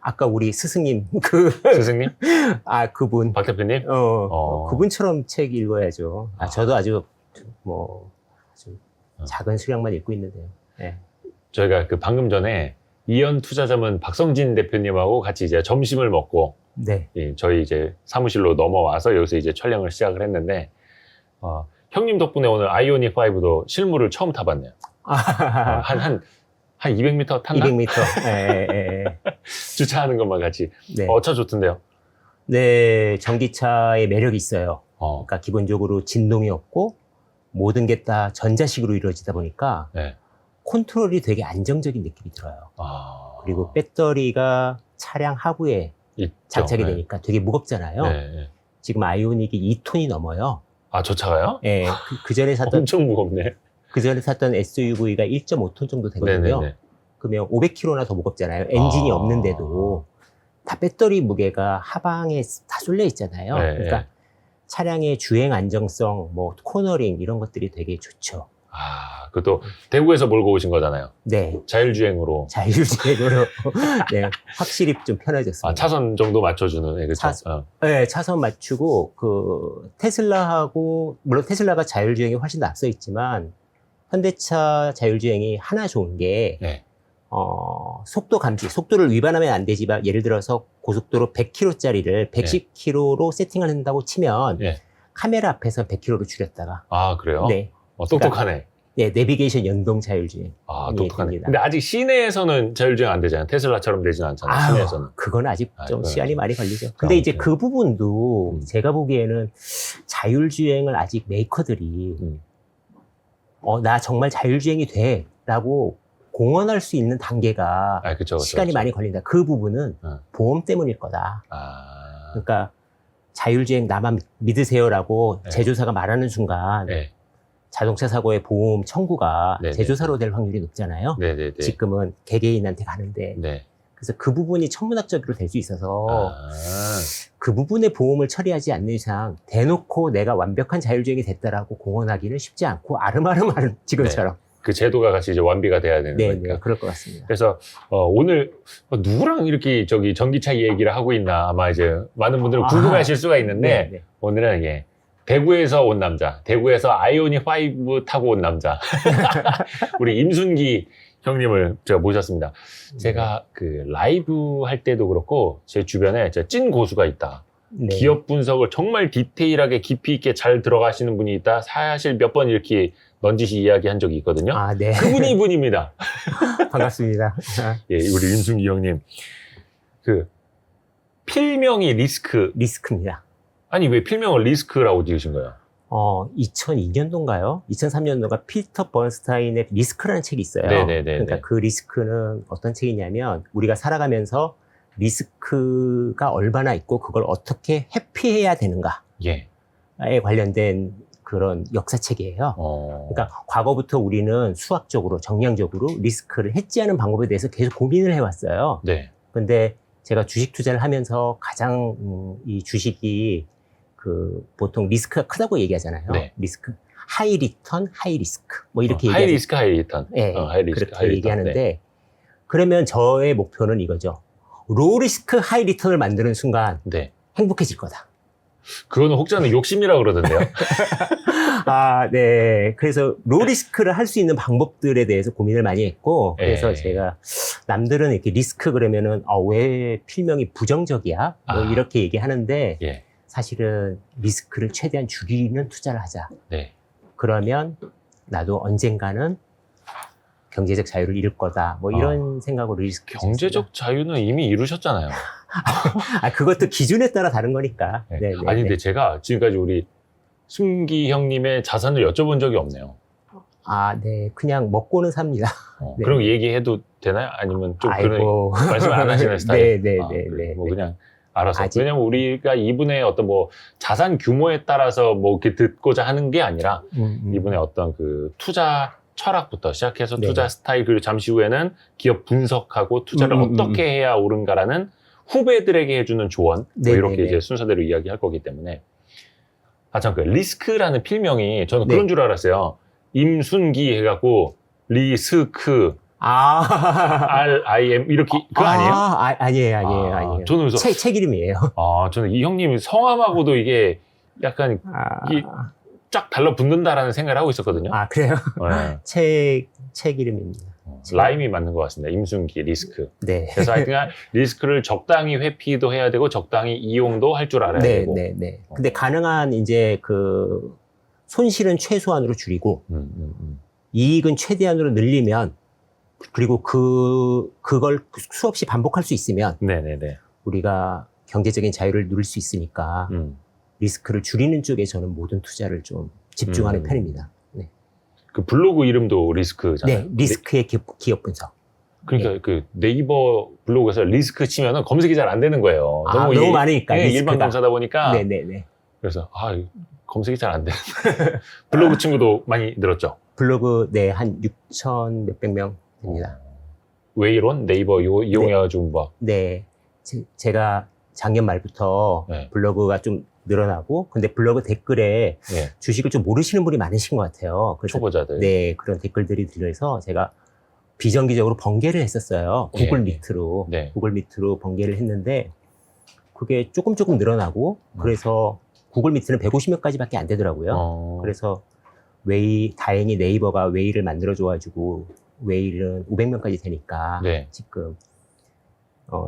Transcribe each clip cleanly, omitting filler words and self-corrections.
아까 우리 스승님 스승님? 그분 박 대표님? 그분처럼 책 읽어야죠. 저도 아주 아주 어. 작은 수량만 읽고 있는데요. 네. 저희가 그 방금 전에 이현 투자자문 박성진 대표님하고 같이 이제 점심을 먹고 네. 저희 이제 사무실로 넘어와서 여기서 이제 촬영을 시작을 했는데 형님 덕분에 오늘 아이오닉 5도 실물을 처음 타봤네요. 한 200m 탔나? 200m. 예. 주차하는 것만 같이. 네. 차 좋던데요? 네, 전기차의 매력이 있어요. 어. 그러니까 기본적으로 진동이 없고 모든 게 다 전자식으로 이루어지다 보니까 네. 컨트롤이 되게 안정적인 느낌이 들어요. 그리고 배터리가 차량 하부에 장착이 네. 되니까 되게 무겁잖아요. 네. 지금 아이오닉이 2톤이 넘어요. 저 차가요? 예, 그 전에 샀던 엄청 무겁네. 그 전에 샀던 SUV가 1.5톤 정도 되거든요. 네네네. 그러면 500km나 더 무겁잖아요. 엔진이 없는데도 다 배터리 무게가 하방에 다 쏠려 있잖아요. 네, 그러니까 차량의 주행 안정성, 코너링 이런 것들이 되게 좋죠. 그것도 대구에서 몰고 오신 거잖아요. 네. 자율주행으로. 자율주행으로 네, 확실히 좀 편해졌습니다. 차선 정도 맞춰주는. 네, 그렇죠. 네, 차선 맞추고 테슬라하고 물론 테슬라가 자율주행이 훨씬 더 앞서 있지만 현대차 자율주행이 하나 좋은 게 네. 속도 감지, 속도를 위반하면 안 되지만 예를 들어서 고속도로 100km짜리를 110km로 세팅을 한다고 치면 네. 카메라 앞에서 100km로 줄였다가 그래요? 네. 똑똑하네. 네, 내비게이션 연동 자율주행. 똑똑하네. 됩니다. 근데 아직 시내에서는 자율주행 안 되잖아요. 테슬라처럼 되지는 않잖아요. 시내에서는. 그건 아직 좀 그건 시간이 아직. 많이 걸리죠. 근데 이제 그 부분도 음. 제가 보기에는 자율주행을 아직 메이커들이 나 정말 자율주행이 돼 라고 공언할 수 있는 단계가 그쵸. 시간이 많이 걸린다. 그 부분은 보험 때문일 거다. 그러니까 자율주행 나만 믿으세요라고 네. 제조사가 말하는 순간 네. 자동차 사고의 보험 청구가 네네. 제조사로 될 확률이 높잖아요. 네네네. 지금은 개개인한테 가는데. 네. 그래서 그 부분이 천문학적으로 될 수 있어서 그 부분의 보험을 처리하지 않는 이상 대놓고 내가 완벽한 자율주행이 됐다라고 공언하기는 쉽지 않고 아름아름 지금처럼. 그 제도가 같이 이제 완비가 돼야 되는 네, 거니까. 네, 그럴 것 같습니다. 그래서 오늘 누구랑 이렇게 전기차 얘기를 하고 있나 아마 이제 많은 분들은 궁금해하실 수가 있는데 네. 오늘은 대구에서 온 남자, 대구에서 아이오닉 5 타고 온 남자 우리 임순기 형님을 제가 모셨습니다. 제가 그 라이브 할 때도 그렇고 제 주변에 찐 고수가 있다. 네. 기업 분석을 정말 디테일하게 깊이 있게 잘 들어가시는 분이 있다. 사실 몇 번 이렇게 넌지시 이야기한 적이 있거든요. 네. 그분이 이분입니다. 반갑습니다. 우리 임순기 형님. 필명이 리스크입니다. 아니, 왜 필명을 리스크라고 지으신 거예요? 2002년도인가요? 2003년도가 피터 번스타인의 리스크라는 책이 있어요. 네네네. 그러니까 그 리스크는 어떤 책이냐면 우리가 살아가면서 리스크가 얼마나 있고 그걸 어떻게 회피해야 되는가에 관련된 그런 역사책이에요. 그러니까 과거부터 우리는 수학적으로 정량적으로 리스크를 해지하는 방법에 대해서 계속 고민을 해왔어요. 네. 근데 제가 주식 투자를 하면서 가장 이 주식이 보통 리스크가 크다고 얘기하잖아요. 네. 리스크, 하이 리턴, 하이 리스크 이렇게 하이 리스크, 하이 리턴. 네, 하이 리스크, 그렇게 하이 리턴. 얘기하는데 네. 그러면 저의 목표는 이거죠. 로우 리스크, 하이 리턴을 만드는 순간 네. 행복해질 거다. 그거는 혹자는 욕심이라고 그러던데요. 네. 그래서 로우 리스크를 할 수 있는 방법들에 대해서 고민을 많이 했고, 그래서 제가 남들은 이렇게 리스크 그러면은 왜 필명이 부정적이야? 이렇게 얘기하는데 사실은 리스크를 최대한 줄이는 투자를 하자. 네. 그러면 나도 언젠가는 경제적 자유를 이룰 거다. 이런 생각으로 리스크. 경제적 자유는 이미 이루셨잖아요. 그것도 기준에 따라 다른 거니까. 네. 네, 아니, 근데 제가 지금까지 우리 순기 형님의 자산을 여쭤본 적이 없네요. 네. 그냥 먹고는 삽니다. 네. 그럼 얘기해도 되나요? 아니면 좀 그런 말씀 안 하시는 스타일? 네. 그냥 알아서. 왜냐면 우리가 이분의 어떤 자산 규모에 따라서 이렇게 듣고자 하는 게 아니라 이분의 어떤 투자 철학부터 시작해서 투자 스타일, 그리고 잠시 후에는 기업 분석하고 투자를 어떻게 해야 옳은가라는 후배들에게 해주는 조언, 이렇게 이제 순서대로 이야기할 거기 때문에. 참, 리스크라는 필명이 저는 그런 줄 알았어요. 임순기 해갖고, 리스크, RIM 이렇게 그거 아니에요? 아니에요. 저는 그래서 책 이름이에요. 저는 이 형님 성함하고도 이게 약간 이게 쫙 달라붙는다라는 생각을 하고 있었거든요. 그래요? 네. 책 이름입니다. 라임이 맞는 것 같습니다. 임순기 리스크. 네. 그래서 하여튼 리스크를 적당히 회피도 해야 되고 적당히 이용도 할 줄 알아야 되고. 네. 근데 가능한 이제 그 손실은 최소한으로 줄이고 이익은 최대한으로 늘리면 그리고 그걸 수없이 반복할 수 있으면 네네네. 우리가 경제적인 자유를 누릴 수 있으니까 리스크를 줄이는 쪽에 저는 모든 투자를 좀 집중하는 편입니다. 네. 그 블로그 이름도 리스크잖아요. 네, 리스크의 기업 분석. 그러니까 네. 그 네이버 블로그에서 리스크 치면은 검색이 잘 안 되는 거예요. 너무 많으니까. 네, 일반 검사다 보니까. 네네네. 그래서 검색이 잘 안 되는. 블로그 친구도 많이 늘었죠. 블로그 한 6천 몇백 명 됩니다. 웨이론 네이버 이용해가지고 막. 네, 제가 작년 말부터 네. 블로그가 좀 늘어나고, 근데 블로그 댓글에 네. 주식을 좀 모르시는 분이 많으신 것 같아요. 그래서 초보자들. 네, 그런 댓글들이 들려서 제가 비정기적으로 번개를 했었어요. 구글 밑으로. 네. 구글 밑으로 번개를 했는데, 그게 조금 늘어나고, 그래서 구글 밑에는 150명까지밖에 안 되더라고요. 그래서 다행히 네이버가 웨이를 만들어줘가지고, 웨이는 500명까지 되니까, 네. 지금,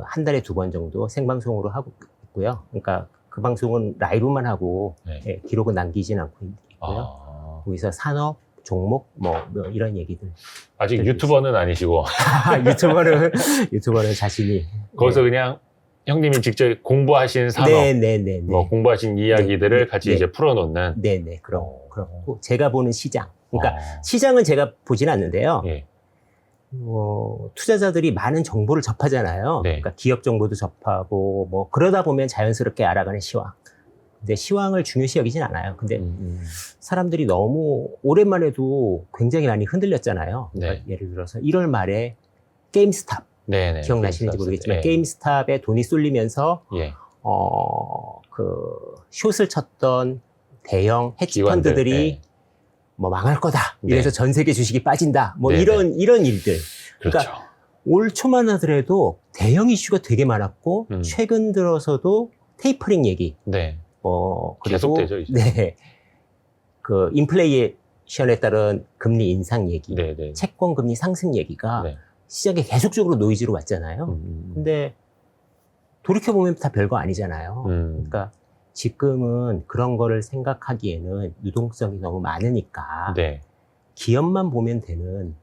한 달에 2번 정도 생방송으로 하고 있고요. 그러니까 그 방송은 라이브만 하고, 네. 예, 기록은 남기진 않고 있고요. 거기서 산업, 종목, 뭐 이런 얘기들. 아직 유튜버는 아니시고. 유튜버는 자신이. 거기서 그냥 형님이 직접 공부하신 산업, 네네네. 뭐 공부하신 이야기들을 같이 이제 풀어놓는. 네네. 그렇고 제가 보는 시장. 그러니까 시장은 제가 보지는 않는데요. 예. 투자자들이 많은 정보를 접하잖아요. 네. 그러니까 기업 정보도 접하고 뭐 그러다 보면 자연스럽게 알아가는 시황. 근데 시황을 중요시 여기진 않아요. 근데 사람들이 너무 오랜만에도 굉장히 많이 흔들렸잖아요. 그러니까 네. 예를 들어서 1월 말에 게임스탑. 네네. 기억나시는지 모르겠지만 네. 게임스탑에 돈이 쏠리면서 예. 숏을 쳤던 대형 헤지펀드들이 네. 뭐 망할 거다. 네. 이래서 전 세계 주식이 빠진다. 뭐 네네. 이런 일들. 그렇죠. 그러니까 올 초만 하더라도 대형 이슈가 되게 많았고 최근 들어서도 테이퍼링 얘기. 네. 그리고 계속되죠, 이제. 네. 그 인플레이션에 따른 금리 인상 얘기. 네네. 채권 금리 상승 얘기가 네. 시장에 계속적으로 노이즈로 왔잖아요. 근데 돌이켜보면 다 별거 아니잖아요. 그러니까 지금은 그런 거를 생각하기에는 유동성이 너무 많으니까 네. 기업만 보면 되는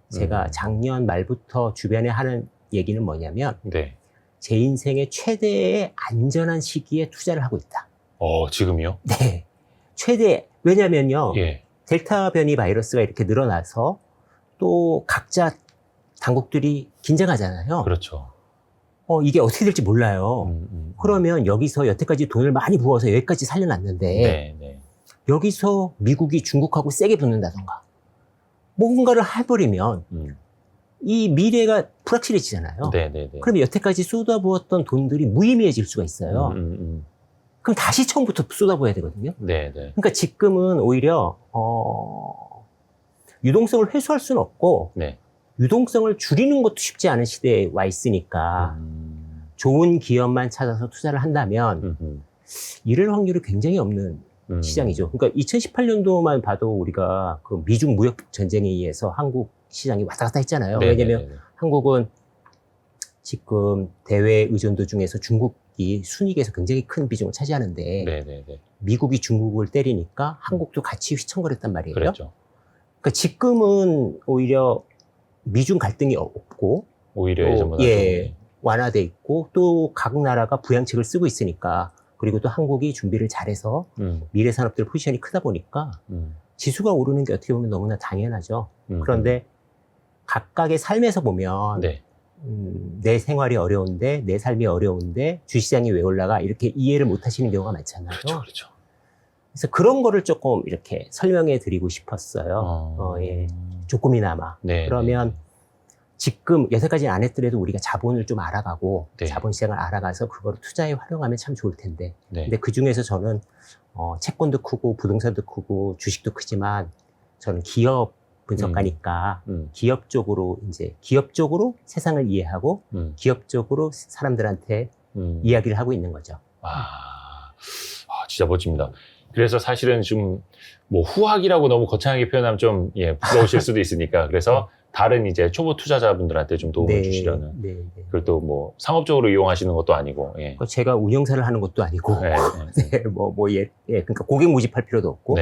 제가 작년 말부터 주변에 하는 얘기는 뭐냐면 네. 제 인생의 최대의 안전한 시기에 투자를 하고 있다. 지금이요? 네. 왜냐면요. 예. 델타 변이 바이러스가 이렇게 늘어나서 또 각자 당국들이 긴장하잖아요. 그렇죠. 이게 어떻게 될지 몰라요. 그러면 여기서 여태까지 돈을 많이 부어서 여기까지 살려놨는데 네. 여기서 미국이 중국하고 세게 붙는다던가 뭔가를 해버리면 이 미래가 불확실해지잖아요. 네네네. 그러면 여태까지 쏟아부었던 돈들이 무의미해질 수가 있어요. 그럼 다시 처음부터 쏟아부어야 되거든요. 네네. 그러니까 지금은 오히려 유동성을 회수할 수는 없고 네. 유동성을 줄이는 것도 쉽지 않은 시대에 와 있으니까 좋은 기업만 찾아서 투자를 한다면 이럴 확률이 굉장히 없는 시장이죠. 그러니까 2018년도만 봐도 우리가 그 미중 무역 전쟁에 의해서 한국 시장이 왔다 갔다 했잖아요. 네네네. 왜냐하면 한국은 지금 대외 의존도 중에서 중국이 순이익에서 굉장히 큰 비중을 차지하는데 네네네. 미국이 중국을 때리니까 한국도 같이 휘청거렸단 말이에요. 그렇죠. 그러니까 지금은 오히려 미중 갈등이 없고 오히려 예전보다 완화돼 있고 또 각 나라가 부양책을 쓰고 있으니까 그리고 또 한국이 준비를 잘해서 미래 산업들 포지션이 크다 보니까 지수가 오르는 게 어떻게 보면 너무나 당연하죠. 그런데 각각의 삶에서 보면 네. 내 생활이 어려운데 내 삶이 어려운데 주시장이 왜 올라가 이렇게 이해를 못 하시는 경우가 많잖아요. 그렇죠. 그래서 그런 거를 조금 이렇게 설명해 드리고 싶었어요. 조금이나마. 네, 그러면 지금 여태까지는 안 했더라도 우리가 자본을 좀 알아가고 네. 자본시장을 알아가서 그거를 투자에 활용하면 참 좋을 텐데. 네. 근데 그 중에서 저는 채권도 크고 부동산도 크고 주식도 크지만 저는 기업을 분석가니까 기업적으로 세상을 이해하고 기업적으로 사람들한테 이야기를 하고 있는 거죠. 진짜 멋집니다. 그래서 사실은 좀 뭐 후학이라고 너무 거창하게 표현하면 좀 부러우실 수도 있으니까 그래서 다른 이제 초보 투자자분들한테 좀 도움을 주시려는. 그걸 또 뭐 상업적으로 이용하시는 것도 아니고. 제가 운영사를 하는 것도 아니고. 그러니까 고객 모집할 필요도 없고.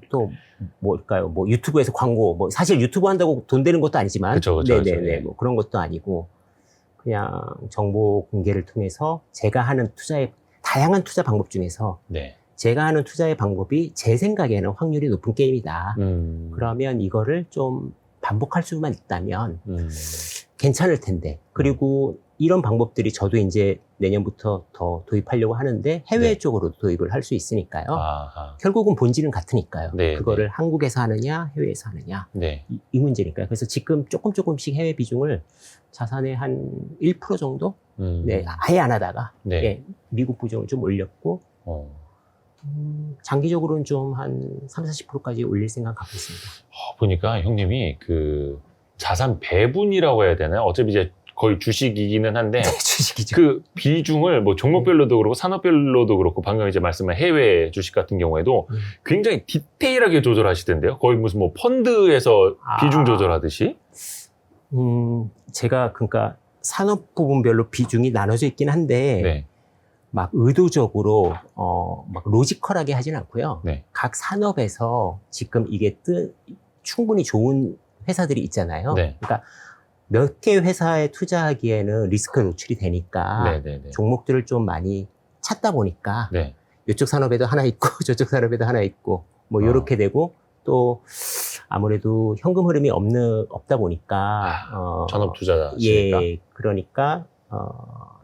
또 뭘까요? 뭐 유튜브에서 광고, 뭐 사실 유튜브 한다고 돈 되는 것도 아니지만. 그쵸. 뭐 그런 것도 아니고 그냥 정보 공개를 통해서 제가 하는 다양한 투자 방법 중에서. 제가 하는 투자의 방법이 제 생각에는 확률이 높은 게임이다. 그러면 이거를 좀 반복할 수만 있다면 괜찮을 텐데. 그리고 이런 방법들이 저도 이제 내년부터 더 도입하려고 하는데 해외 쪽으로 도입을 할 수 있으니까요. 결국은 본질은 같으니까요. 그거를 한국에서 하느냐 해외에서 하느냐 이 문제니까요. 그래서 지금 조금씩 해외 비중을 자산의 한 1% 정도 아예 안 하다가 미국 비중을 좀 올렸고 장기적으로는 좀 한 30-40%까지 올릴 생각 갖고 있습니다. 보니까 형님이 그 자산 배분이라고 해야 되나요? 어차피 이제 거의 주식이기는 한데 주식이죠. 그 비중을 뭐 종목별로도 그렇고 산업별로도 그렇고 방금 이제 말씀한 해외 주식 같은 경우에도 굉장히 디테일하게 조절하시던데요. 거의 무슨 뭐 펀드에서 비중 조절하듯이. 제가 그러니까 산업 부분별로 비중이 나눠져 있긴 한데 막 의도적으로 막 로지컬하게 하진 않고요. 각 산업에서 지금 이게 충분히 좋은 회사들이 있잖아요. 그러니까 몇 개 회사에 투자하기에는 리스크에 노출이 되니까 종목들을 좀 많이 찾다 보니까 이쪽 산업에도 하나 있고 저쪽 산업에도 하나 있고 뭐 이렇게 되고 또 아무래도 현금 흐름이 없다 보니까 전업 투자자시니까 그러니까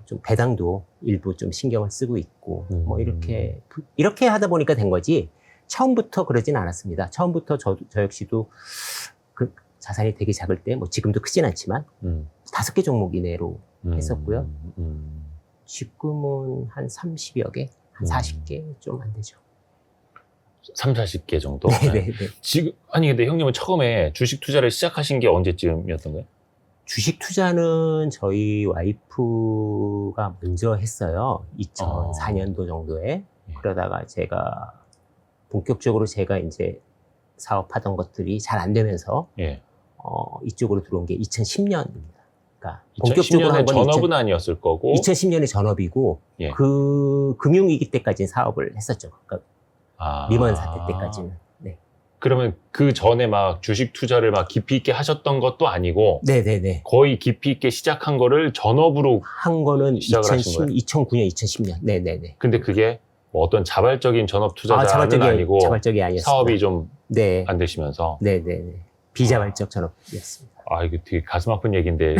좀 배당도 일부 좀 신경을 쓰고 있고 뭐 이렇게 하다 보니까 된 거지 처음부터 그러진 않았습니다. 처음부터 저 역시도 그 자산이 되게 작을 때 뭐 지금도 크진 않지만 5개 종목 이내로 했었고요. 지금은 한 30여 개, 한 40개 좀 안 되죠. 30-40개 정도? 지금 근데 형님은 처음에 주식 투자를 시작하신 게 언제쯤이었던가요? 주식 투자는 저희 와이프가 먼저 했어요. 2004년도 정도에. 그러다가 제가 본격적으로 제가 이제 사업하던 것들이 잘 안 되면서 이쪽으로 들어온 게 2010년입니다. 그러니까 본격적으로 한 건 전업은 아니었을 거고 2010년에 전업이고 그 금융위기 때까지는 사업을 했었죠. 그러니까 리먼 사태 때까지는. 그러면 그 전에 막 주식 투자를 막 깊이 있게 하셨던 것도 아니고 거의 깊이 있게 시작한 거를 전업으로 한 거는 시작을 하신 거예요? 2009년, 2010년. 근데 그게 뭐 어떤 자발적인 전업 투자자는 아니고 자발적이 아니었습니다. 사업이 좀 안 되시면서 비자발적 전업이었습니다. 이거 되게 가슴 아픈 얘기인데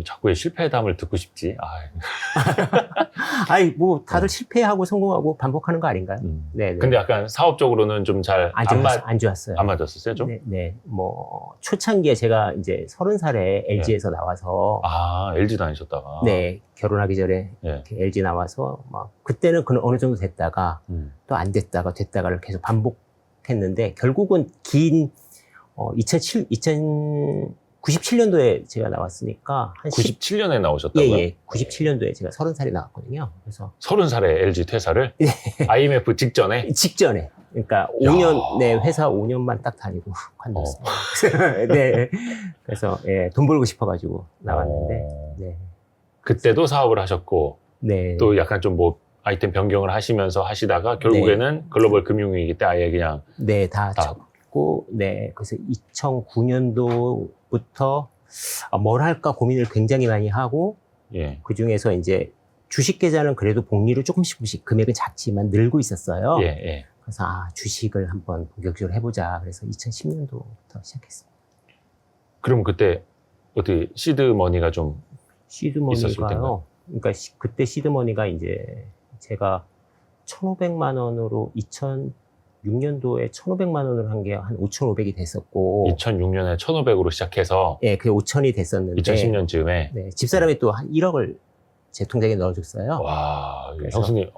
자꾸 실패의 담을 듣고 싶지. 뭐 다들 실패하고 성공하고 반복하는 거 아닌가요? 근데 약간 사업적으로는 좀 잘 안 좋았어요. 안 맞았었어요, 좀? 뭐 초창기에 제가 이제 30살에 LG에서 나와서 LG 다니셨다가 결혼하기 전에 이렇게 LG 나와서 막 그때는 어느 정도 됐다가 또 안 됐다가를 계속 반복했는데 결국은 긴 97년도에 제가 나왔으니까 97년에 나오셨다고요? 97년도에 제가 30살에 나왔거든요. 그래서 30살에 LG 퇴사를? IMF 직전에? 직전에. 그러니까 5년, 회사 5년만 딱 다니고 관뒀어요. 그래서 돈 벌고 싶어가지고 나왔는데. 그때도 사업을 하셨고 또 약간 좀 뭐 아이템 변경을 하시면서 하시다가 결국에는 글로벌 금융위기 때 아예 그냥 다 접고 그래서 2009년도부터 뭘 할까 고민을 굉장히 많이 하고 그 중에서 이제 주식 계좌는 그래도 복리로 조금씩 금액은 작지만 늘고 있었어요. 그래서 주식을 한번 본격적으로 해보자. 그래서 2010년도부터 시작했습니다. 그럼 그때 어떻게 시드머니가 좀 있었을 텐가요? 그러니까 그때 시드머니가 이제 제가 1,500만 원으로 2006년도에 1,500만 원을 한 게 한 5,500이 됐었고 2006년에 1,500으로 시작해서 그게 5,000이 됐었는데 2010년쯤에 집사람이 또 한 1억을 제 통장에 넣어줬어요. 와, 형수님.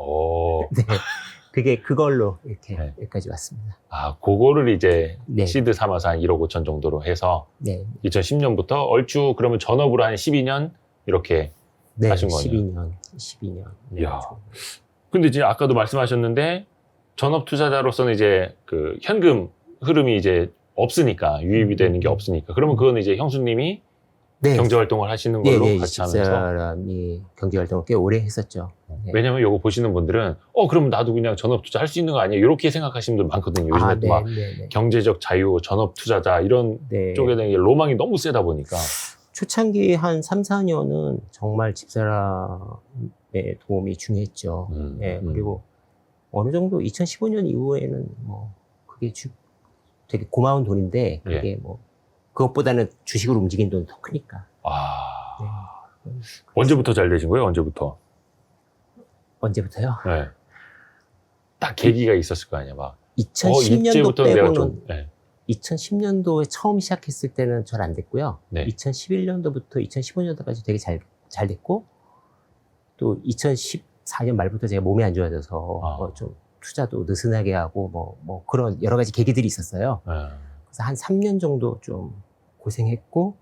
그게 그걸로 이렇게 네. 여기까지 왔습니다. 아, 그거를 이제 네. 시드 삼아서 한 1억 5천 정도로 해서 네. 2010년부터 얼추 그러면 전업으로 한 12년 이렇게 네. 하신 거네요. 12년. 이야. 근데 이제 아까도 말씀하셨는데 전업 투자자로서는 이제 그 현금 흐름이 이제 없으니까 유입이 되는 게 없으니까 그러면 그거는 이제 형수님이 네. 경제 활동을 하시는 걸로 네, 같이 하면서 집사람이 경제 활동을 꽤 오래 했었죠. 네. 왜냐면 요거 보시는 분들은 그럼 나도 그냥 전업 투자 할 수 있는 거 아니야 이렇게 생각하시는 분들 많거든요. 요즘에 또 막 경제적 자유, 전업 투자자 이런 네. 쪽에 대한 게 로망이 너무 세다 보니까 초창기 한 3, 4년은 정말 집사람의 도움이 중요했죠. 네, 그리고 어느 정도 2015년 이후에는 뭐 그게 되게 고마운 돈인데 그게 예. 뭐 그것보다는 주식으로 움직인 돈이 더 크니까. 네. 언제부터 잘 되신 거예요? 언제부터? 언제부터요? 네. 딱 계기가 있었을 거 아니야, 막. 2010년도 이제부터는 내가 빼고는 좀, 네. 2010년도에 처음 시작했을 때는 잘 안 됐고요. 네. 2011년도부터 2015년도까지 되게 잘 됐고 또 2014년 말부터 제가 몸이 안 좋아져서 좀 투자도 느슨하게 하고 뭐 그런 여러 가지 계기들이 있었어요. 그래서 한 3년 정도 좀 고생했고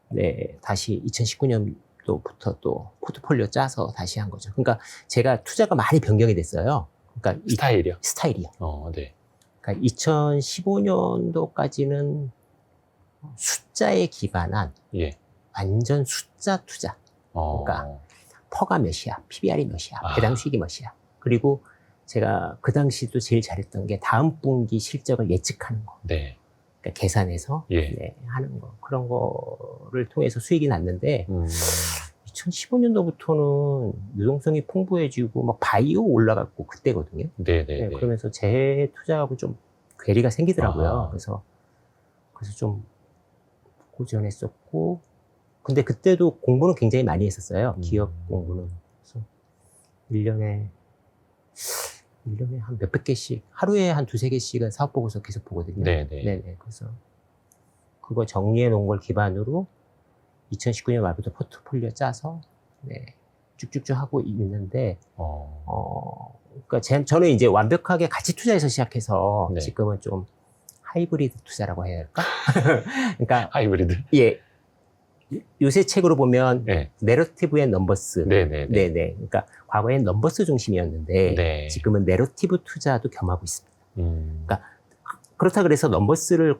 네, 다시 2019년도부터 또 포트폴리오 짜서 다시 한 거죠. 그러니까 제가 투자가 많이 변경이 됐어요. 그러니까 스타일이요? 스타일이요. 네. 그러니까 2015년도까지는 숫자에 기반한 예. 완전 숫자 투자. 그러니까 퍼가 몇이야, PBR이 몇이야, 배당 수익이 몇이야. 그리고 제가 그 당시도 제일 잘했던 게 다음 분기 실적을 예측하는 거. 네. 그러니까 계산해서 예. 네, 하는 거. 그런 거를 통해서 수익이 났는데 2015년도부터는 유동성이 풍부해지고 막 바이오 올라갔고 그때거든요. 네네. 네, 그러면서 제 투자하고 좀 괴리가 생기더라고요. 그래서 좀 고전했었고, 근데 그때도 공부는 굉장히 많이 했었어요. 기업 공부는. 그래서 1년에 한 몇백 개씩, 하루에 한 두세 개씩은 사업 보고서 계속 보거든요. 네네. 그래서 그거 정리해 놓은 걸 기반으로 2019년 말부터 포트폴리오 짜서, 네, 쭉쭉쭉 하고 있는데, 그러니까 저는 이제 완벽하게 가치 투자에서 시작해서 네. 지금은 좀 하이브리드 투자라고 해야 할까? 그러니까 하이브리드. 예. 요새 책으로 보면 네. 내러티브 앤 넘버스. 네네. 그러니까 과거엔 넘버스 중심이었는데 네. 지금은 내러티브 투자도 겸하고 있습니다. 그러니까 그렇다 그래서 넘버스를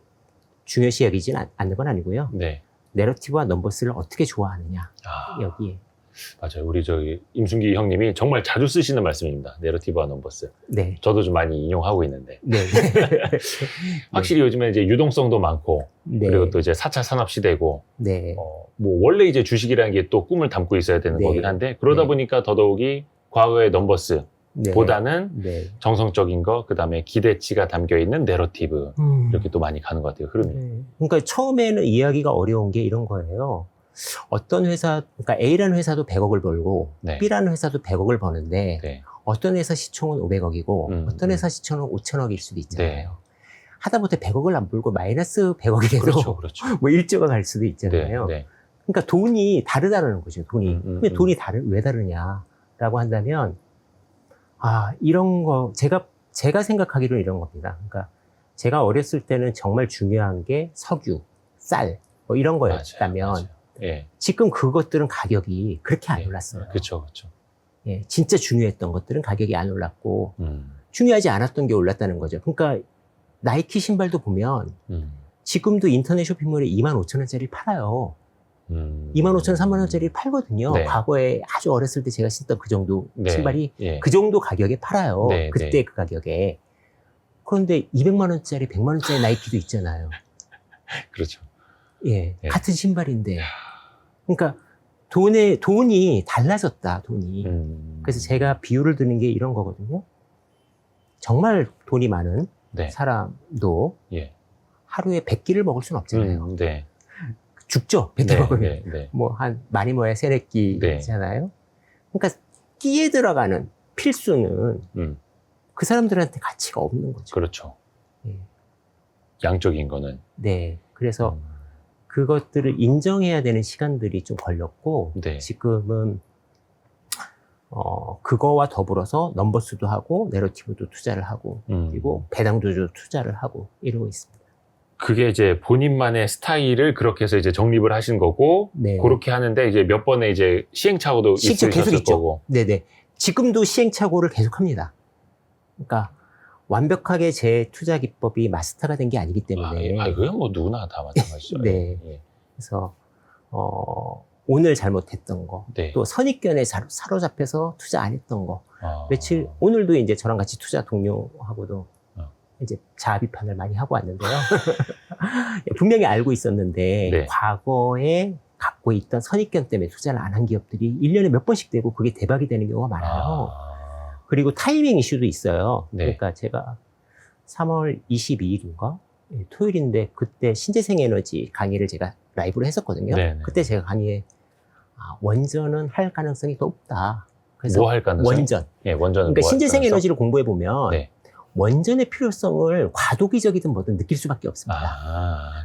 중요시 여기진 않는 건 아니고요. 네. 내러티브와 넘버스를 어떻게 좋아하느냐. 여기에. 맞아요. 우리 저기 임순기 형님이 정말 자주 쓰시는 말씀입니다. 내러티브와 넘버스. 네. 저도 좀 많이 인용하고 있는데. 네. 확실히 요즘에 이제 유동성도 많고, 네. 그리고 또 이제 4차 산업 시대고, 네. 뭐 원래 이제 주식이라는 게 또 꿈을 담고 있어야 되는 네. 거긴 한데, 그러다 네. 보니까 더더욱이 과거의 넘버스 네. 보다는 네. 정성적인 거, 그 다음에 기대치가 담겨 있는 내러티브 이렇게 또 많이 가는 것 같아요, 흐름이. 네. 그러니까 처음에는 이해하기가 어려운 게 이런 거예요. 어떤 회사, 그러니까 A라는 회사도 100억을 벌고 네. B라는 회사도 100억을 버는데 네. 어떤 회사 시총은 500억이고 어떤 회사 시총은 5천억일 수도 있잖아요. 네. 하다못해 100억을 안 벌고 마이너스 100억이 돼도 그렇죠. 뭐 1조가 갈 수도 있잖아요. 네. 그러니까 돈이 다르다는 거죠. 돈이. 근데 돈이 왜 다르냐라고 한다면 이런 거 제가 생각하기로는 이런 겁니다. 그러니까 제가 어렸을 때는 정말 중요한 게 석유, 쌀 뭐 이런 거였다면 맞아요. 예. 지금 그것들은 가격이 그렇게 안 올랐어요. 그렇죠. 예, 진짜 중요했던 것들은 가격이 안 올랐고 중요하지 않았던 게 올랐다는 거죠. 그러니까 나이키 신발도 보면 지금도 인터넷 쇼핑몰에 25,000원짜리 팔아요. 25,000원, 30,000원짜리 팔거든요. 네. 과거에 아주 어렸을 때 제가 신던 그 정도 네. 신발이 예. 그 정도 가격에 팔아요. 네, 그때 네. 그 가격에. 그런데 200만 원짜리, 100만 원짜리 나이키도 있잖아요. 그렇죠. 예, 네. 같은 신발인데. 그러니까 돈이 달라졌다, 돈이. 그래서 제가 비유를 드는 게 이런 거거든요. 정말 돈이 많은 네. 사람도 예. 하루에 100끼를 먹을 수는 없잖아요. 네. 죽죠, 100끼 먹으면. 네. 뭐 많이 먹어야 3, 4끼잖아요. 그러니까 끼에 들어가는 필수는 그 사람들한테 가치가 없는 거죠. 그렇죠. 예. 양적인 거는. 네. 그래서 그것들을 인정해야 되는 시간들이 좀 걸렸고 네. 지금은 그거와 더불어서 넘버스도 하고 내러티브도 투자를 하고 그리고 배당도 투자를 하고 이러고 있습니다. 그게 이제 본인만의 스타일을 그렇게 해서 이제 정립을 하신 거고, 네. 그렇게 하는데 이제 몇 번의 이제 시행착오도 계속 있으셨을 있죠. 거고. 네네. 지금도 시행착오를 계속합니다. 그러니까 완벽하게 제 투자 기법이 마스터가 된 게 아니기 때문에. 그건 뭐 누구나 다 마찬가지죠. 네. 예. 그래서 오늘 잘못했던 거, 네. 또 선입견에 사로잡혀서 투자 안 했던 거. 아. 오늘도 이제 저랑 같이 투자 동료하고도 이제 자아 비판을 많이 하고 왔는데요. 분명히 알고 있었는데 네. 과거에 갖고 있던 선입견 때문에 투자를 안 한 기업들이 1년에 몇 번씩 되고 그게 대박이 되는 경우가 많아요. 그리고 타이밍 이슈도 있어요. 네. 그러니까 제가 3월 22일인가? 토요일인데 그때 신재생 에너지 강의를 제가 라이브로 했었거든요. 네네. 그때 제가 강의에 원전은 할 가능성이 높다. 그래서 뭐 할 가능성? 원전. 예, 원전은 그러니까 뭐 신재생 할 가능성? 에너지를 공부해 보면 네. 원전의 필요성을 과도기적이든 뭐든 느낄 수밖에 없습니다.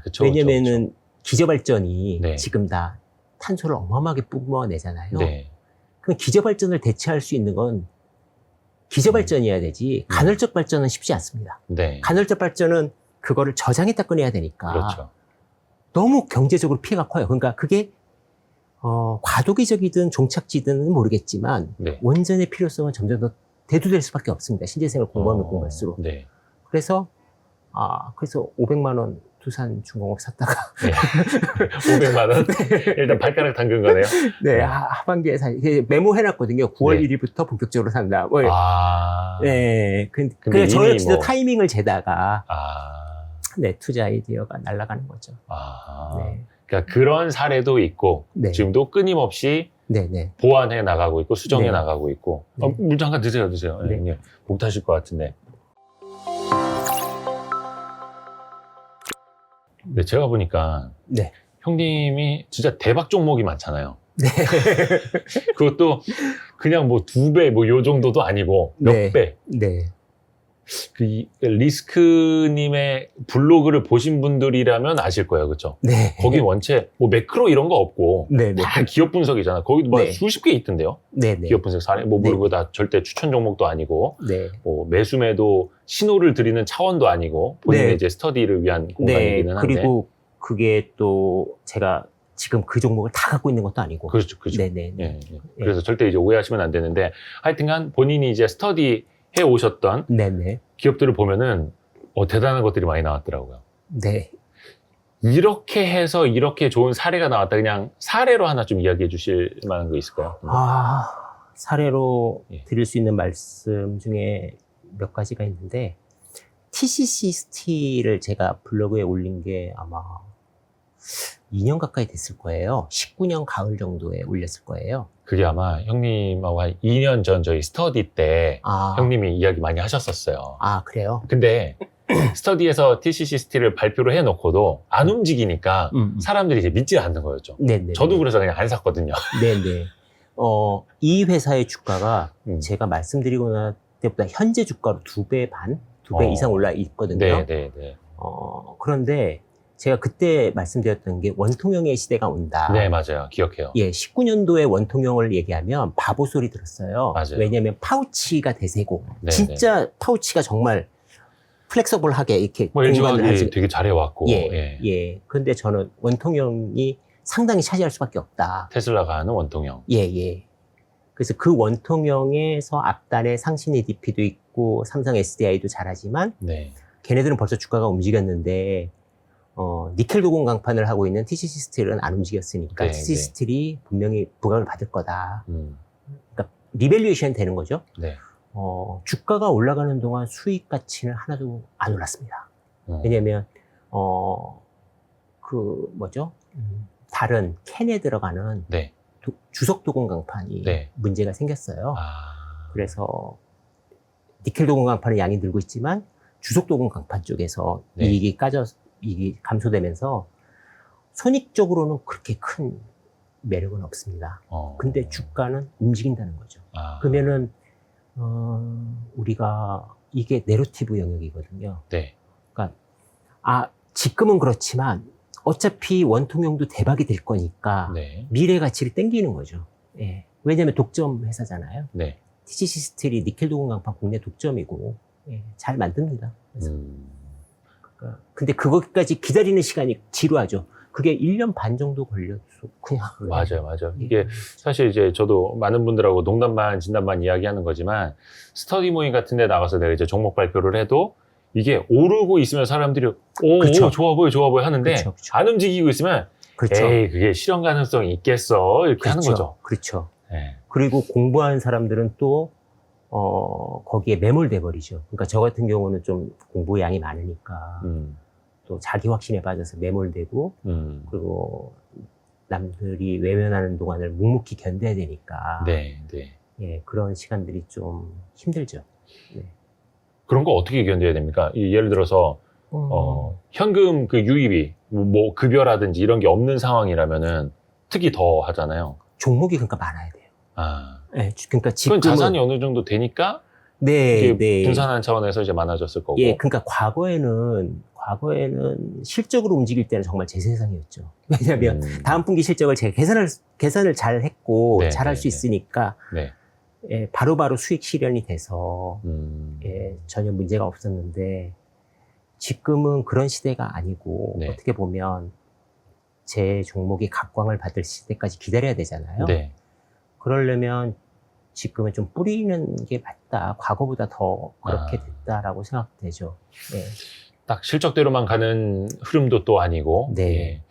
그쵸, 왜냐면은 기저발전이 네. 지금 다 탄소를 어마어마하게 뿜어내잖아요. 네. 그럼 기저발전을 대체할 수 있는 건 기저발전이어야 되지 간헐적 발전은 쉽지 않습니다. 네. 간헐적 발전은 그거를 저장했다 꺼내야 되니까 그렇죠. 너무 경제적으로 피해가 커요. 그러니까 그게 과도기적이든 종착지든 모르겠지만 네. 원전의 필요성은 점점 더 대두될 수밖에 없습니다. 신재생을 공부하면 공부할수록. 네. 그래서 500만 원 두산중공업 샀다가 네. 500만 원? 일단 발가락 담근 거네요. 네, 하반기에 메모해놨거든요. 9월 네. 1일부터 본격적으로 산다. 뭐, 네. 그래 저 역시도 타이밍을 재다가 네, 투자 아이디어가 날아가는 거죠. 네. 그러니까 그런 사례도 있고 네. 지금도 끊임없이 네네. 보완해 나가고 있고 수정해 네. 나가고 있고. 네. 물 잠깐 드세요. 네. 네. 목 타실 것 같은데. 네, 제가 보니까 네. 형님이 진짜 대박 종목이 많잖아요. 네. 그것도 그냥 뭐 2배 뭐 요 정도도 아니고 몇 네. 배. 네. 리스크님의 블로그를 보신 분들이라면 아실 거예요. 그렇죠? 네. 거기 원체 뭐 매크로 이런 거 없고 네. 네. 다 기업 분석이잖아. 거기도 막 네. 수십 개 있던데요. 네. 네. 기업 분석 사례. 뭐 네. 그리고 다 절대 추천 종목도 아니고 네. 뭐 매수매도 신호를 드리는 차원도 아니고 본인의 네. 이제 스터디를 위한 공간이기는 한데. 그리고 그게 또 제가 지금 그 종목을 다 갖고 있는 것도 아니고. 그렇죠. 네네. 예. 그래서 절대 이제 오해하시면 안 되는데 하여튼간 본인이 이제 스터디 해 오셨던 네네. 기업들을 보면은 대단한 것들이 많이 나왔더라고요. 네. 이렇게 해서 이렇게 좋은 사례가 나왔다. 그냥 사례로 하나 좀 이야기해 주실 만한 거 있을까요? 사례로 예. 드릴 수 있는 말씀 중에 몇 가지가 있는데 TCC 스틸을 제가 블로그에 올린 게 아마 2년 가까이 됐을 거예요. 19년 가을 정도에 올렸을 거예요. 그게 아마 형님하고 한 2년 전 저희 스터디 때 형님이 이야기 많이 하셨었어요. 그래요? 근데 스터디에서 TCC 스틸을 발표를 해놓고도 안 움직이니까 사람들이 이제 믿지 않는 거였죠. 네네. 저도 그래서 그냥 안 샀거든요. 네네. 이 회사의 주가가 제가 말씀드리고 난 때보다 현재 주가로 2배 반? 2배 이상 올라 있거든요. 네네네. 그런데 제가 그때 말씀드렸던 게 원통형의 시대가 온다. 네, 맞아요. 기억해요. 예, 19년도에 원통형을 얘기하면 바보 소리 들었어요. 맞아요. 왜냐면 파우치가 대세고, 네, 진짜 파우치가 정말 플렉서블하게 이렇게 뭐 공간을 LG화학이 되게 잘해왔고. 예. 근데 저는 원통형이 상당히 차지할 수밖에 없다. 테슬라가 하는 원통형. 예. 그래서 그 원통형에서 앞단에 상신 EDP도 있고, 삼성 SDI도 잘하지만, 네. 걔네들은 벌써 주가가 움직였는데, 니켈 도금 강판을 하고 있는 TCC 스틸은 안 움직였으니까 네, TCC 네. 스틸이 분명히 부각을 받을 거다. 음. 그러니까 리밸류에이션 되는 거죠. 네. 주가가 올라가는 동안 수익 가치는 하나도 안 올랐습니다. 왜냐면 다른 캔에 들어가는 네. 주석 도금 강판이 네. 문제가 생겼어요. 그래서 니켈 도금 강판의 양이 늘고 있지만 주석 도금 강판 쪽에서 네. 이익이 감소되면서 손익적으로는 그렇게 큰 매력은 없습니다. 근데 주가는 움직인다는 거죠. 그러면은 우리가 이게 내러티브 영역이거든요. 네. 그러니까 지금은 그렇지만 어차피 원통형도 대박이 될 거니까 네. 미래 가치를 땡기는 거죠. 예. 왜냐하면 독점 회사잖아요. 네. TGC 스틸이 니켈 도금 강판 국내 독점이고 예, 잘 만듭니다. 그래서 그러니까 근데 그것까지 기다리는 시간이 지루하죠. 그게 1년 반 정도 걸렸어. 그냥. 맞아요. 이게 사실 이제 저도 많은 분들하고 농담 반 진담 반 이야기하는 거지만 스터디 모임 같은 데 나가서 내가 이제 종목 발표를 해도 이게 오르고 있으면 사람들이 오, 좋아 보여 하는데 그쵸. 안 움직이고 있으면 그렇죠. 에이, 그게 실현 가능성이 있겠어 이렇게 하는 거죠. 그렇죠. 네. 그리고 공부하는 사람들은 또 거기에 매몰돼 버리죠. 그러니까 저 같은 경우는 좀 공부 양이 많으니까 또 자기 확신에 빠져서 매몰되고 그리고 남들이 외면하는 동안을 묵묵히 견뎌야 되니까 네. 예, 그런 시간들이 좀 힘들죠. 네. 그런 거 어떻게 견뎌야 됩니까? 예를 들어서 현금 그 유입이 뭐 급여라든지 이런 게 없는 상황이라면은 특히 더 하잖아요. 종목이 그러니까 많아야 돼요. 네, 그러니까 지금은 그건 자산이 어느 정도 되니까 네. 분산하는 차원에서 이제 많아졌을 거고. 예, 그러니까 과거에는 실적으로 움직일 때는 정말 제 세상이었죠. 왜냐하면 다음 분기 실적을 제가 계산을 잘 했고 네, 잘 할 수 있으니까 네. 예, 바로바로 수익 실현이 돼서 예, 전혀 문제가 없었는데 지금은 그런 시대가 아니고 네. 어떻게 보면 제 종목이 각광을 받을 시대까지 기다려야 되잖아요. 네. 그러려면 지금은 좀 뿌리는 게 맞다. 과거보다 더 그렇게 됐다라고 생각되죠. 예. 딱 실적대로만 가는 흐름도 또 아니고. 네. 예.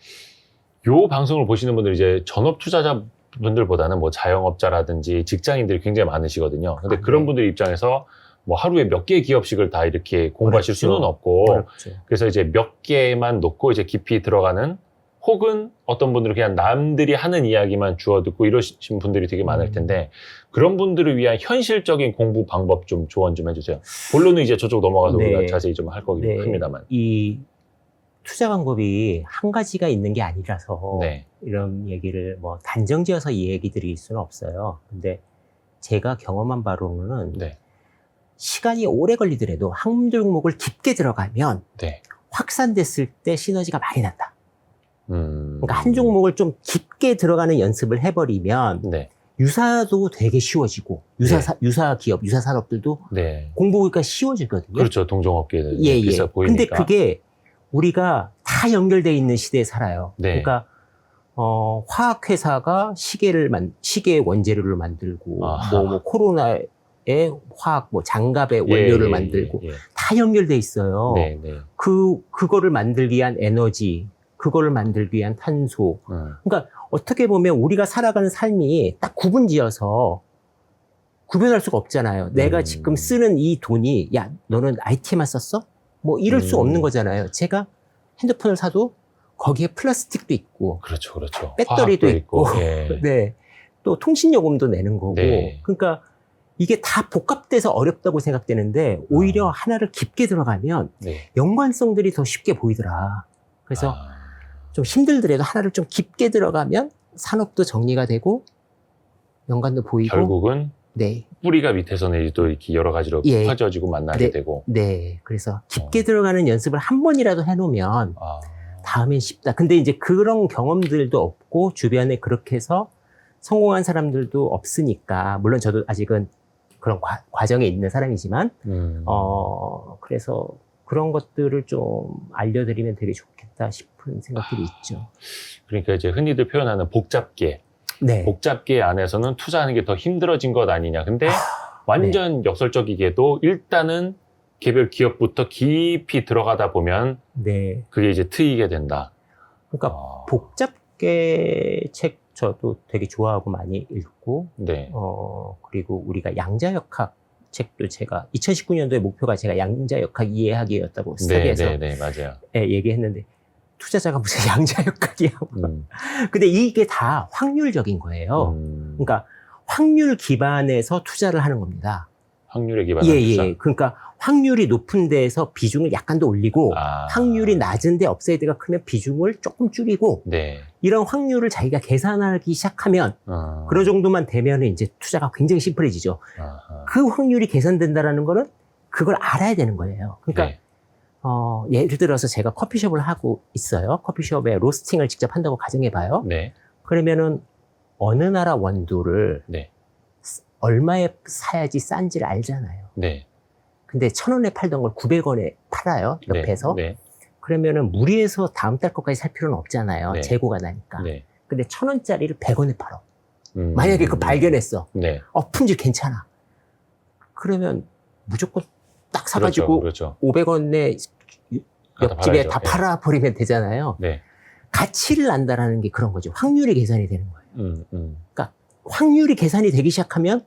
요 방송을 보시는 분들 이제 전업 투자자분들보다는 뭐 자영업자라든지 직장인들이 굉장히 많으시거든요. 근데 그런 분들 입장에서 뭐 하루에 몇 개의 기업식을 다 이렇게 공부하실 수는 없고. 어렵죠. 그래서 이제 몇 개만 놓고 이제 깊이 들어가는 혹은 어떤 분들은 그냥 남들이 하는 이야기만 주워 듣고 이러신 분들이 되게 많을 텐데 그런 분들을 위한 현실적인 공부 방법 좀 조언 좀 해주세요. 본론은 이제 저쪽 넘어가서 네. 우리가 자세히 좀 할 거긴 합니다만. 이 투자 방법이 한 가지가 있는 게 아니라서 네. 이런 얘기를 뭐 단정지어서 이 얘기 드릴 수는 없어요. 근데 제가 경험한 바로는 네. 시간이 오래 걸리더라도 한 종목을 깊게 들어가면 네. 확산됐을 때 시너지가 많이 난다. 그러니까 한 종목을 좀 깊게 들어가는 연습을 해버리면 네. 유사도 되게 쉬워지고 유사 기업, 유사 산업들도 네. 공부가 쉬워지거든요. 그렇죠. 동종업계는 비싸 보이니까. 근데 그게 우리가 다 연결돼 있는 시대에 살아요. 네. 그러니까 화학회사가 시계 원재료를 만들고 뭐 코로나에 화학 뭐 장갑의 원료를 만들고 다 연결돼 있어요. 네, 네. 그거를 만들기 위한 에너지, 그거를 만들기 위한 탄소. 그러니까 어떻게 보면 우리가 살아가는 삶이 딱 구분지어서 구별할 수가 없잖아요. 내가 지금 쓰는 이 돈이 야 너는 IT만 썼어? 뭐 이럴 수 없는 거잖아요. 제가 핸드폰을 사도 거기에 플라스틱도 있고, 그렇죠. 배터리도 있고, 예. 네, 또 통신요금도 내는 거고. 네. 그러니까 이게 다 복합돼서 어렵다고 생각되는데 오히려 하나를 깊게 들어가면 네. 연관성들이 더 쉽게 보이더라. 그래서 좀 힘들더라도 하나를 좀 깊게 들어가면 산업도 정리가 되고 연관도 보이고 결국은 네. 뿌리가 밑에서는 또 이렇게 여러 가지로 예. 퍼져지고 만나게 되고. 네. 그래서 깊게 들어가는 연습을 한 번이라도 해놓으면 다음엔 쉽다. 근데 이제 그런 경험들도 없고 주변에 그렇게 해서 성공한 사람들도 없으니까 물론 저도 아직은 그런 과정에 있는 사람이지만 그래서 그런 것들을 좀 알려드리면 되게 좋겠다 싶은 생각들이 있죠. 그러니까 이제 흔히들 표현하는 복잡계. 네. 복잡계 안에서는 투자하는 게 더 힘들어진 것 아니냐. 근데 완전 역설적이게도 일단은 개별 기업부터 깊이 들어가다 보면 네. 그게 이제 트이게 된다. 그러니까 복잡계 책 저도 되게 좋아하고 많이 읽고 네. 그리고 우리가 양자역학 책도 제가 2019년도에 목표가 제가 양자역학 이해하기였다고 스터디에서 네, 맞아요. 예, 얘기했는데 투자자가 무슨 양자역학이야. 근데 이게 다 확률적인 거예요. 그러니까 확률 기반에서 투자를 하는 겁니다. 확률에 기반한 투자? 예. 그러니까 확률이 높은 데에서 비중을 약간 더 올리고 확률이 낮은 데 업사이드가 크면 비중을 조금 줄이고 네. 이런 확률을 자기가 계산하기 시작하면 그런 정도만 되면 이제 투자가 굉장히 심플해지죠. 그 확률이 계산된다라는 거는 그걸 알아야 되는 거예요. 그러니까 네. 예를 들어서 제가 커피숍을 하고 있어요. 커피숍에 로스팅을 직접 한다고 가정해봐요. 네. 그러면은 어느 나라 원두를 네. 얼마에 사야지 싼지를 알잖아요. 네. 근데 1,000원에 팔던 걸 900원에 팔아요. 옆에서. 네. 그러면은 무리해서 다음 달 것까지 살 필요는 없잖아요. 네. 재고가 나니까. 네. 근데 1,000원짜리를 100원에 팔어. 만약에 그거 발견했어. 네. 품질 괜찮아. 그러면 무조건 딱 사가지고 그렇죠. 500원에 옆집에 다 예. 팔아버리면 되잖아요. 네. 가치를 안다라는 게 그런 거죠. 확률이 계산이 되는 거예요. 그러니까 확률이 계산이 되기 시작하면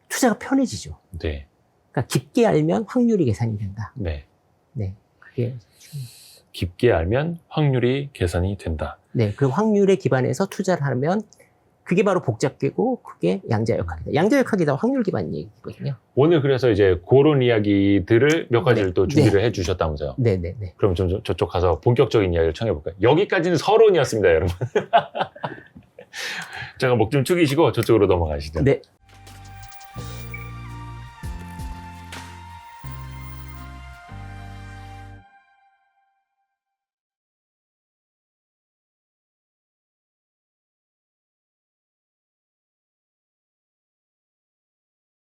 투자가 편해지죠. 네. 그러니까 깊게 알면 확률이 계산이 된다. 네. 네, 그게 깊게 알면 확률이 계산이 된다. 네, 그 확률에 기반해서 투자를 하면 그게 바로 복잡계고 그게 양자역학이다. 양자역학이다 확률 기반 얘기거든요. 오늘 그래서 이제 그런 이야기들을 몇 가지를 네. 또 준비를 해주셨다면서요. 네네네. 그럼 좀 저쪽 가서 본격적인 이야기를 청해볼까요? 여기까지는 서론이었습니다, 여러분. 제가 목 좀 축이시고 저쪽으로 넘어가시죠. 네.